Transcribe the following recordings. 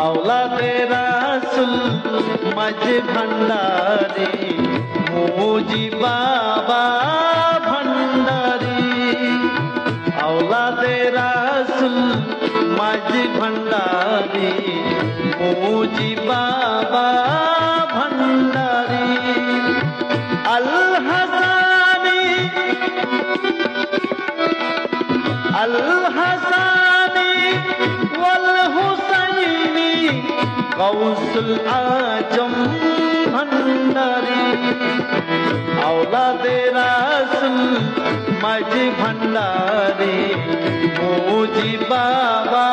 আওলাদে রাসূল মাঝ ভান্ডারী মুজি বাবা ভান্ডারী আওলাদে রাসূল মাঝ ভান্ডারী মুজি বাবা ভান্ডারী আল হাসানী ওয়াল হুসাইনী গৌসুল আজম ভান্ডারী আওলাদে রাসূল মাঝ ভান্ডারী মুজি বাবা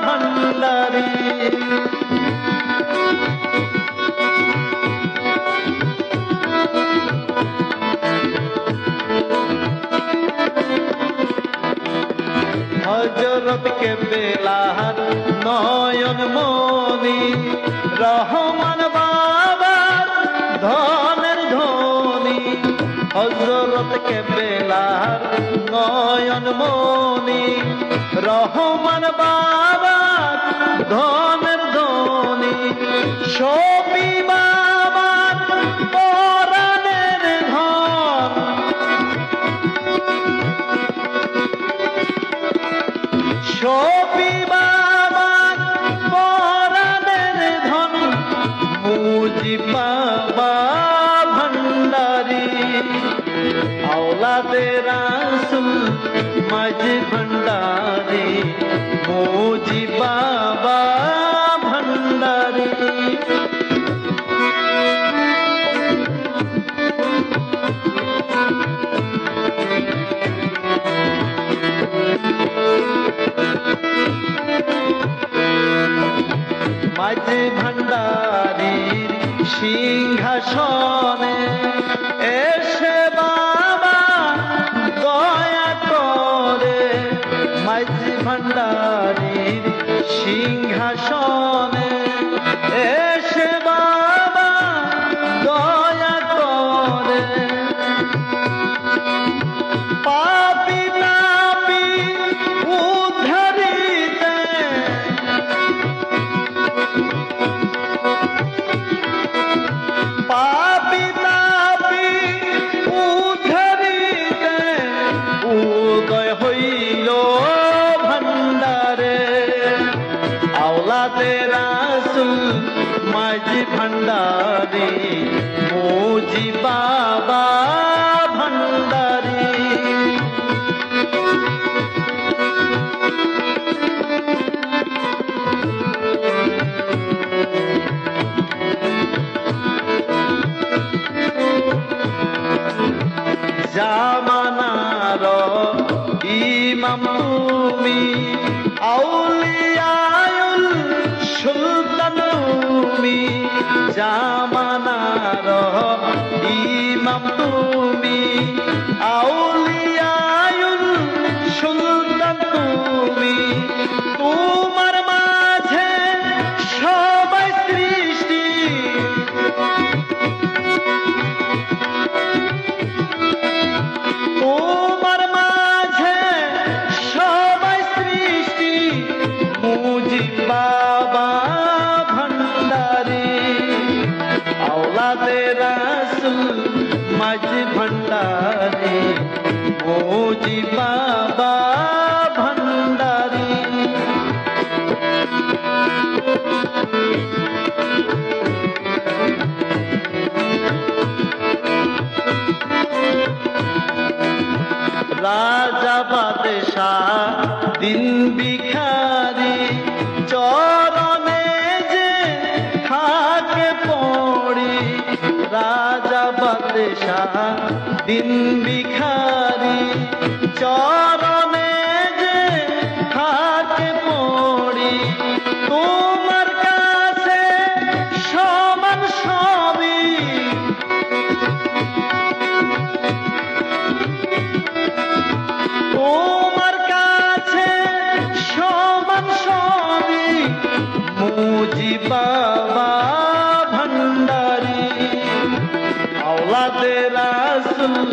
ভান্ডারী হযরত কেবলার নয়ন মনি রহমান বাবার ধনের ধনি হযরত কেবলার নয়ন মনি রহমান বাবার ধনের ধনি শফি বাবার পরাণের ধন শফি বাবার পরাণের ধন মুজি বাবা ভান্ডারী আওলাদে রাসূল মাঝ ভান্ডারী মুজি বাবা ভান্ডারী মাঝ ভান্ডারীর সিংহাসনে এসে বাবা দয়া করে মাঝ ভান্ডারীর সিংহাসনে এসে বাবা দয়া করে পাপী তাপী উদ্ধারিতে পাপী তাপী উদ্ধারিতে উদয় হইল ভান্ডারে আওলাদে রাসূল মাঝ ভান্ডারী মুজি বাবা ভান্ডারী জামানার ইমাম তুমি আউলিয়াউল সুলতান তুমি জামানার ইমাম তুমি আউলিয়াউল সুলতান তুমি তোমার মাঝে সবাই সৃষ্টি তোমার মাঝে সবাই সৃষ্টি মুজি বাবা ভান্ডারী আওলাদে রাসূল মাঝ ভান্ডারী মুজি বাবা ভান্ডারী রাজা বাদশাহ দিন ভিখারি চরণে যে থাকে পড়ি রাজা বাদশাহ দিন ভিখারি চরণে যে থাকে পড়ি তোমার কাছে সমান সবই তোমার কাছে সমান সবই মুজি বাবা ভান্ডারী আওলাদে রাসূল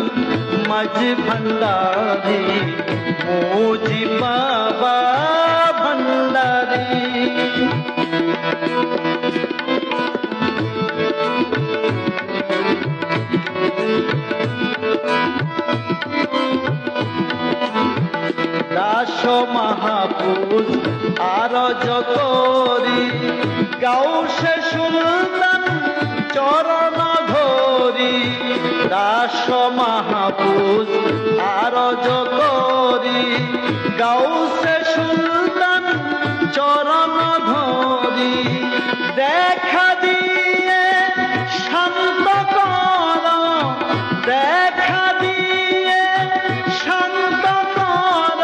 মাঝ ভান্ডারী মুজি বাবা ভান্ডারী করি গাউসে সুলতান চরণ ধরি দাস মাহফুজ আরজ করি গাউসে সুলতান চরণ ধরি দেখা দিয়ে শান্ত কর দেখা দিয়ে শান্ত কর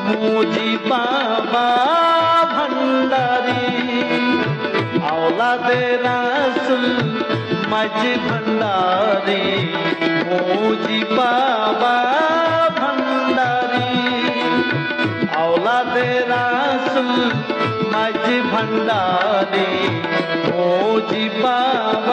মুজি বাবা ভান্ডারি औलादे रसूल मज भंडारी मुजी बाबा भंडारी औलादे रसूल मज भंडारी मुजी बाबा